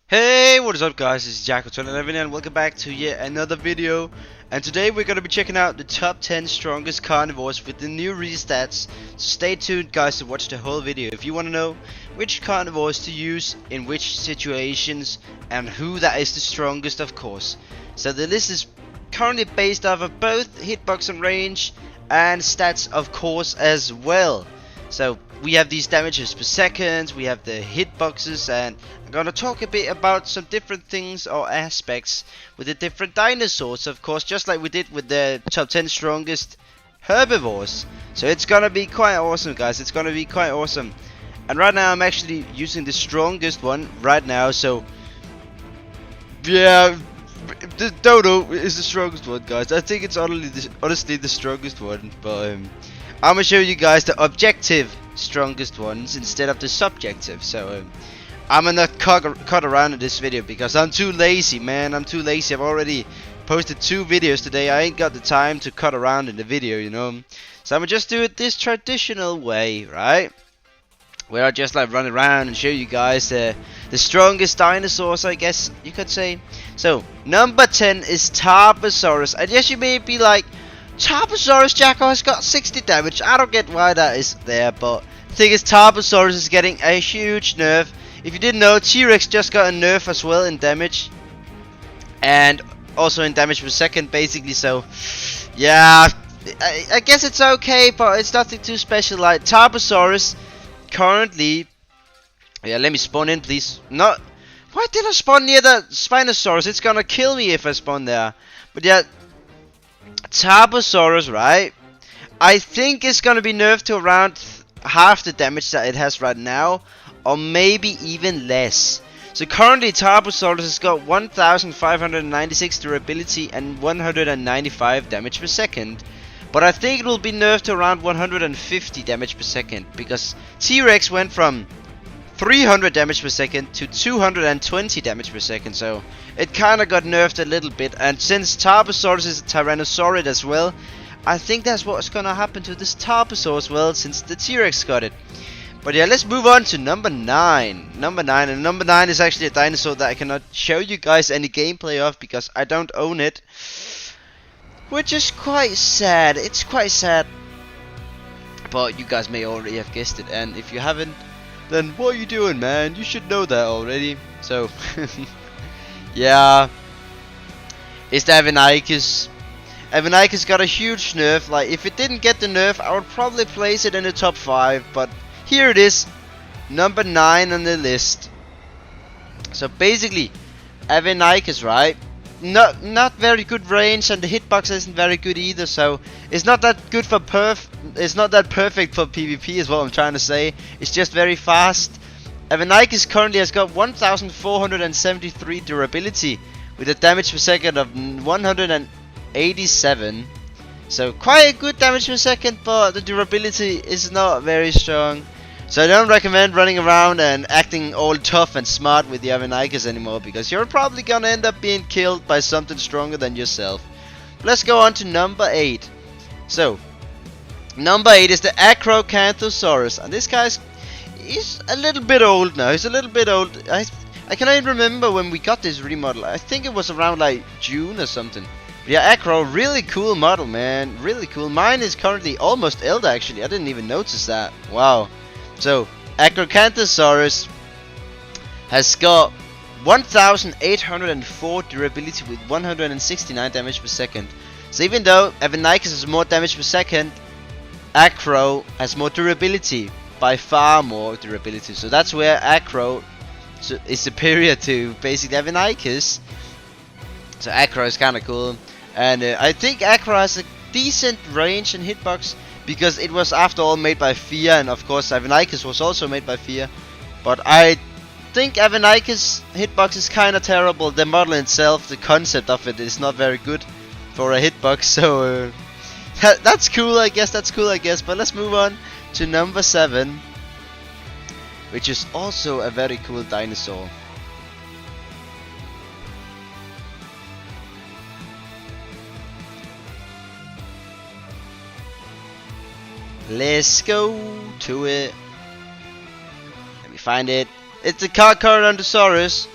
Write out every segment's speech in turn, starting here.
Hey, what is up guys, this is Acrocanthosaurus and welcome back to yet another video. And today we're going to be checking out the top 10 strongest carnivores with the new restats. So stay tuned guys to watch the whole video if you want to know which carnivores to use in which situations and who that is the strongest, of course. So the list is currently based off of both hitbox and range and stats, of course, as well. So we have these damages per second, we have the hitboxes, and I'm gonna talk a bit about some different things or aspects with the different dinosaurs, of course, just like we did with the top 10 strongest herbivores. So it's gonna be quite awesome, guys. It's gonna be quite awesome. And right now I'm actually using the strongest one right now. So yeah, the Dodo is the strongest one, guys. I think it's honestly the strongest one, but I'm gonna show you guys the objective strongest ones instead of the subjective. So I'm gonna not cut around in this video because I'm too lazy, man. I'm too lazy. I've already posted 2 videos today. I ain't got the time to cut around in the video, you know. So I'm gonna just do it this traditional way, right? Where I just like run around and show you guys the strongest dinosaurs, I guess you could say. So number 10 is Tarbosaurus. And yes, you may be like, Tarbosaurus, Jacko, has got 60 damage. I don't get why that is there, but the thing is, Tarbosaurus is getting a huge nerf. If you didn't know, TRex just got a nerf as well in damage, and also in damage per second, basically. So yeah, I guess it's okay, but it's nothing too special. Like Tarbosaurus currently, yeah, let me spawn in, please. Not, why did I spawn near the Spinosaurus? It's gonna kill me if I spawn there. But yeah, Tarbosaurus, right? I think it's gonna be nerfed to around half the damage that it has right now, or maybe even less. So currently Tarbosaurus has got 1596 durability and 195 damage per second. But I think it will be nerfed to around 150 damage per second, because T-Rex went from 300 damage per second to 220 damage per second, so it kinda got nerfed a little bit. And since Tarbosaurus is a Tyrannosaurid as well, I think that's what's gonna happen to this Tarbosaurus as well, since the T-Rex got it. But yeah, let's move on to number 9. Number 9 is actually a dinosaur that I cannot show you guys any gameplay of because I don't own it, which is quite sad. It's quite sad, but you guys may already have guessed it, and if you haven't, then what are you doing, man? You should know that already. So yeah, it's the Avinicus. Avinicus got a huge nerf. Like, if it didn't get the nerf, I would probably place it in the top 5, but here it is, number 9 on the list. So basically, Avinicus, right? Not very good range, and the hitbox isn't very good either. So it's not that good for it's not that perfect for PvP, is what I'm trying to say. It's just very fast. Avinicus currently has got 1473 durability with a damage per second of 187. So quite a good damage per second, but the durability is not very strong. So I don't recommend running around and acting all tough and smart with the Avinicus anymore, because you're probably gonna end up being killed by something stronger than yourself. Let's go on to number 8. So number 8 is the Acrocanthosaurus, and this guy's he's a little bit old now. He's a little bit old. I cannot even remember when we got this remodel. I think it was around like June or something. But yeah, Acro, really cool model, man. Really cool. Mine is currently almost Elder, actually. I didn't even notice that. Wow. So Acrocanthosaurus has got 1804 durability with 169 damage per second. So even though Avinicus has more damage per second, Acro has more durability, by far more durability. So that's where Acro is superior to basically Avinicus. So Acro is kind of cool, and I think Acro has a decent range and hitbox, because it was after all made by Fear, and of course Avinicus was also made by Fear. But I think Avinicus hitbox is kind of terrible. The model itself, the concept of it, is not very good for a hitbox. So that's cool, I guess. That's cool, I guess. But let's move on to number 7, which is also a very cool dinosaur. Let's go to it. Let me find it. It's the Carcharodontosaurus.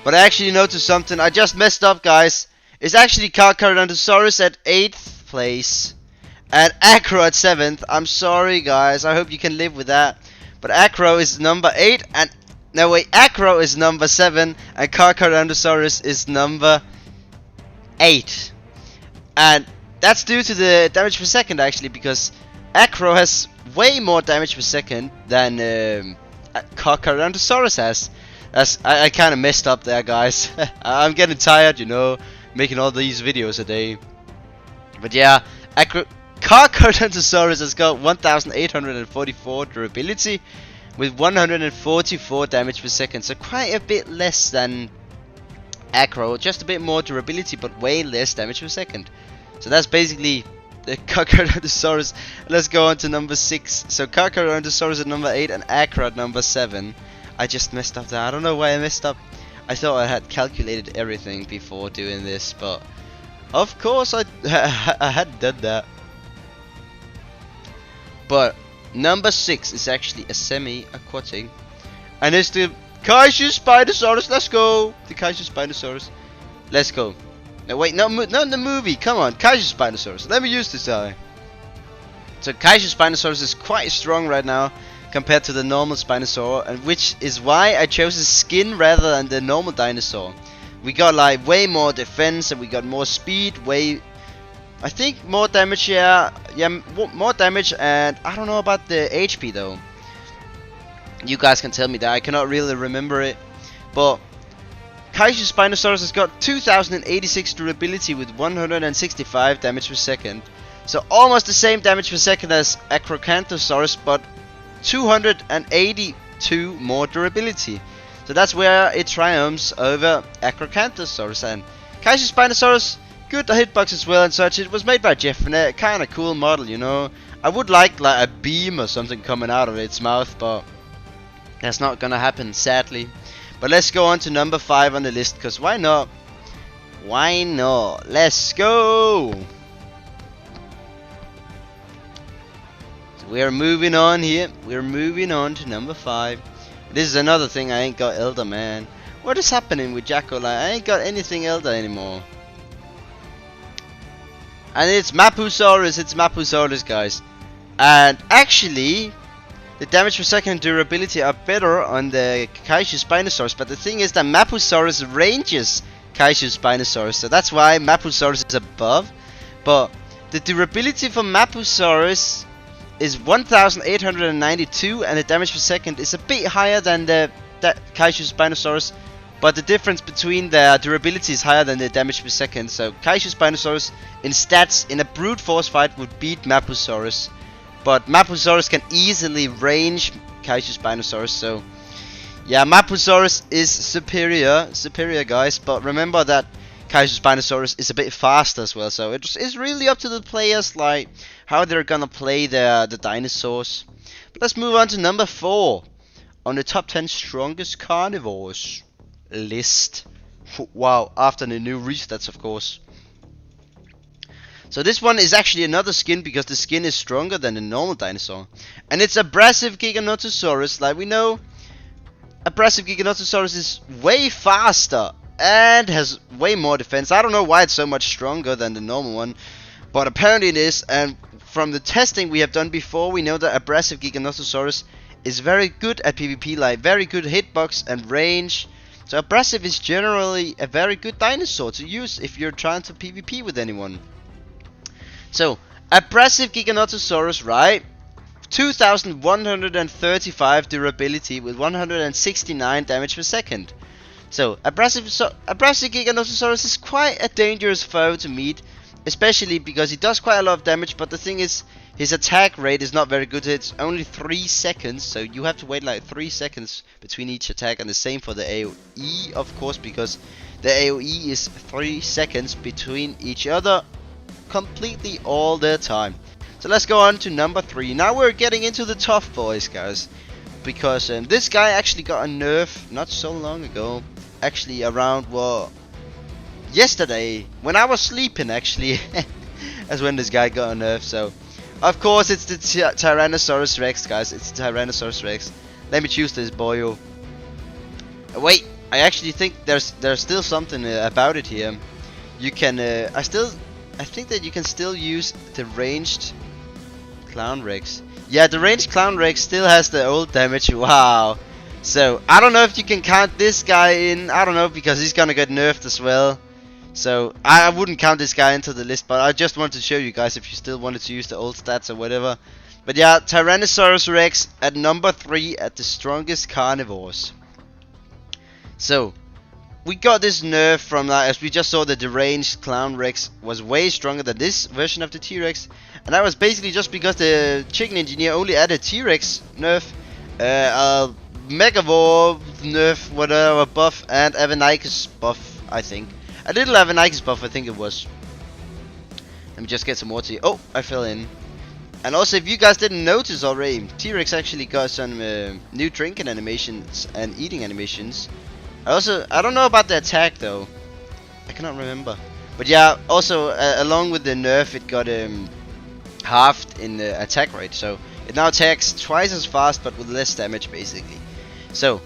But I actually noticed something. I just messed up, guys. It's actually Carcharodontosaurus at 8th place. And Acro at 7th. I'm sorry, guys. I hope you can live with that. But Acro is number 8. And no, wait. Acro is number 7. And Carcharodontosaurus is number 8. And that's due to the damage per second, actually. Because Acro has way more damage per second than Carcharodontosaurus has. I kind of messed up there, guys. I'm getting tired, you know, making all these videos a day. But yeah, Carcharodontosaurus has got 1,844 durability with 144 damage per second. So quite a bit less than Acro. Just a bit more durability, but way less damage per second. So that's basically the Carcharodontosaurus. Let's go on to number 6. So Carcharodontosaurus at number 8 and Acro at number 7. I just messed up there. I don't know why I messed up. I thought I had calculated everything before doing this, but of course I hadn't done that. But number 6 is actually a semi-aquatic, and it's the Kaiju Spinosaurus. Let's go, the Kaiju Spinosaurus. Let's go. No, wait, not in the movie. Come on, Kaiju Spinosaurus. Let me use this guy. So Kaiju Spinosaurus is quite strong right now compared to the normal Spinosaur, and which is why I chose his skin rather than the normal dinosaur. We got like way more defense, and we got more speed, I think more damage, yeah, more damage, and I don't know about the HP though. You guys can tell me that, I cannot really remember it. But Kaiju Spinosaurus has got 2,086 durability with 165 damage per second. So almost the same damage per second as Acrocanthosaurus, but 282 more durability. So that's where it triumphs over Acrocanthosaurus. And Kaiju Spinosaurus, good hitbox as well and such. It was made by Jeff, and a kind of cool model, you know. I would like a beam or something coming out of its mouth, but that's not gonna happen, sadly. But let's go on to number 5 on the list, because why not? Why not? Let's go! We are moving on here. We're moving on to number 5. This is another thing, I ain't got Elder, man. What is happening with Jacko? Like, I ain't got anything Elder anymore. And it's Mapusaurus. It's Mapusaurus, guys. And actually, the damage per second and durability are better on the Kaiju Spinosaurus. But the thing is that Mapusaurus ranges Kaiju Spinosaurus. So that's why Mapusaurus is above. But the durability for Mapusaurus is 1,892, and the damage per second is a bit higher than the Kaiju Spinosaurus, but the difference between the durability is higher than the damage per second. So Kaiju Spinosaurus in stats in a brute force fight would beat Mapusaurus, but Mapusaurus can easily range Kaiju Spinosaurus. So yeah, Mapusaurus is superior guys, but remember that Kaiju Spinosaurus is a bit faster as well, so it's really up to the players, like how they're gonna play the dinosaurs. But let's move on to number 4 on the top 10 strongest carnivores list. Wow, after the new restats, of course. So this one is actually another skin, because the skin is stronger than the normal dinosaur, and it's Abrasive Giganotosaurus. Like we know, Abrasive Giganotosaurus is way faster and has way more defense. I don't know why it's so much stronger than the normal one, but apparently it is. And from the testing we have done before, we know that Abrasive Giganotosaurus is very good at PvP, like very good hitbox and range. So Abrasive is generally a very good dinosaur to use if you're trying to PvP with anyone. So Abrasive Giganotosaurus, right? 2,135 durability with 169 damage per second. So Abrasive Giganotosaurus is quite a dangerous foe to meet, especially because he does quite a lot of damage, but the thing is, his attack rate is not very good. It's only 3 seconds, so you have to wait like 3 seconds between each attack, and the same for the AoE, of course, because the AoE is 3 seconds between each other completely all the time. So let's go on to number 3. Now we're getting into the tough boys, guys, because this guy actually got a nerf not so long ago, actually around, well, yesterday when I was sleeping, actually. That's when this guy got a nerf. So of course it's the Tyrannosaurus Rex, guys. It's the Tyrannosaurus Rex. Let me choose this boyo. Wait, I actually think there's still something about it here. You can I think that you can still use the ranged Clown Rex. Yeah, the ranged Clown Rex still has the old damage. Wow. So I don't know if you can count this guy in. I don't know, because he's gonna get nerfed as well. So I wouldn't count this guy into the list, but I just wanted to show you guys if you still wanted to use the old stats or whatever. But yeah, Tyrannosaurus Rex at number 3 at the strongest carnivores. So we got this nerf from, as we just saw, the deranged Clown Rex was way stronger than this version of the T-Rex, and that was basically just because the Chicken Engineer only added T-Rex nerf, Megavore nerf, whatever buff, and Avenicus buff, I think. A little Avenicus buff, I think it was. Let me just get some more tea. Oh, I fell in. And also, if you guys didn't notice already, T-Rex actually got some new drinking animations and eating animations. I don't know about the attack though. I cannot remember. But yeah, also along with the nerf, it got halved in the attack rate. So it now attacks twice as fast, but with less damage, basically. So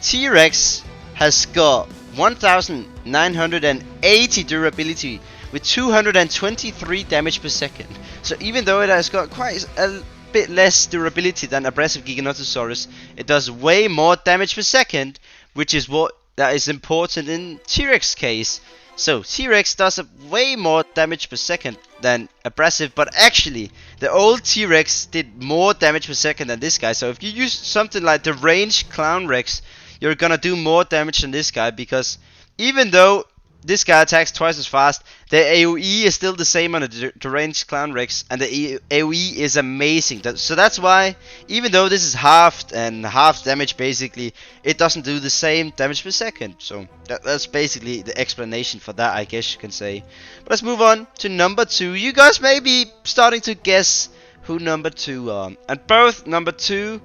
T-Rex has got 1980 durability with 223 damage per second. So even though it has got quite a bit less durability than aggressive Giganotosaurus, it does way more damage per second, which is what that is important in T-Rex case. So T-Rex does way more damage per second than abrasive, but actually the old T-Rex did more damage per second than this guy. So if you use something like the ranged Clown Rex, you're gonna do more damage than this guy, because even though this guy attacks twice as fast, the AoE is still the same on the deranged Clown Rex, and the AoE is amazing. So that's why, even though this is halved and half damage basically, it doesn't do the same damage per second. So that's basically the explanation for that, I guess you can say. But let's move on to number 2. You guys may be starting to guess who number 2 are, and both number 2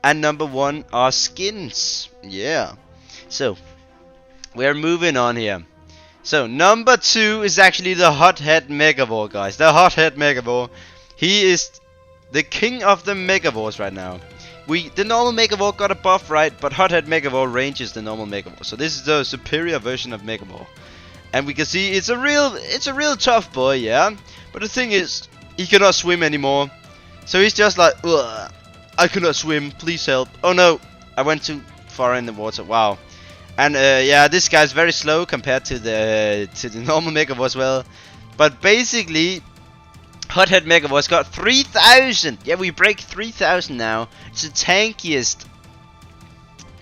and number 1 are skins. Yeah. So we're moving on here. So number 2 is actually the Hothead Megavore, guys. The Hothead Megavore. He is the king of the Megavores right now. The normal Megavore got a buff, right? But Hothead Megavore ranges the normal Megavore. So this is the superior version of Megavore. And we can see it's a real tough boy, yeah. But the thing is, he cannot swim anymore. So he's just like, ugh, I cannot swim, please help. Oh no, I went too far in the water. Wow. And yeah, this guy's very slow compared to the normal Megavore as well. But basically, Hothead Megavore's got 3,000. Yeah, we break 3,000 now. It's the tankiest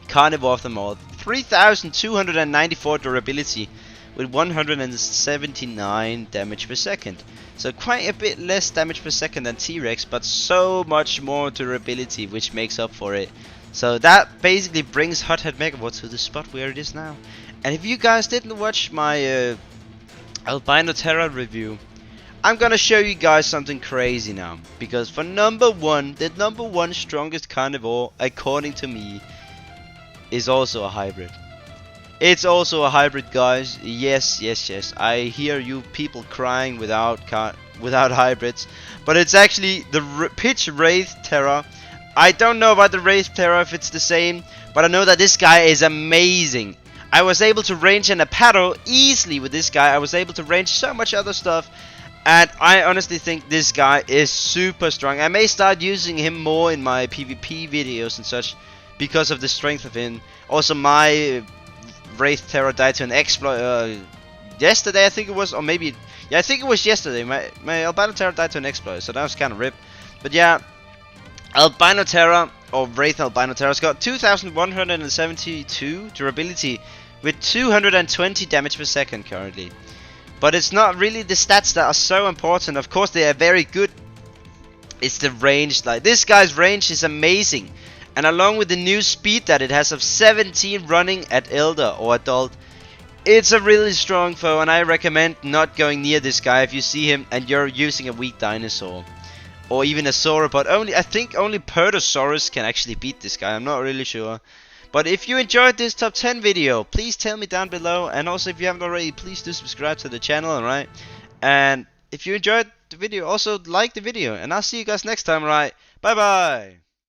carnivore of them all. 3,294 durability with 179 damage per second. So quite a bit less damage per second than T-Rex, but so much more durability, which makes up for it. So that basically brings Hothead Megavore to the spot where it is now. And if you guys didn't watch my Albinoterra review, I'm gonna show you guys something crazy now. Because for number 1, the number 1 strongest carnivore, according to me, is also a hybrid. It's also a hybrid, guys. Yes, yes, yes. I hear you people crying without hybrids, but it's actually the Pitch Wraith Terror. I don't know about the Wraith Terror if it's the same, but I know that this guy is amazing. I was able to range an Aparo easily with this guy. I was able to range so much other stuff, and I honestly think this guy is super strong. I may start using him more in my PvP videos and such because of the strength of him. Also, my Wraith Terror died to an exploit yesterday, I think it was, or maybe, yeah, I think it was yesterday. My Albinoterra died to an exploit, so that was kind of rip. But yeah, Albinoterra, or Wraith Albinoterra's got 2,172 durability with 220 damage per second currently. But it's not really the stats that are so important. Of course they are very good. It's the range. Like, this guy's range is amazing. And along with the new speed that it has of 17 running at Elder or Adult, it's a really strong foe, and I recommend not going near this guy if you see him and you're using a weak dinosaur. Or even a sauropod. I think only Tarbosaurus can actually beat this guy. I'm not really sure. But if you enjoyed this top 10 video, please tell me down below. And also, if you haven't already, please do subscribe to the channel, alright? And if you enjoyed the video, also like the video. And I'll see you guys next time, alright? Bye bye!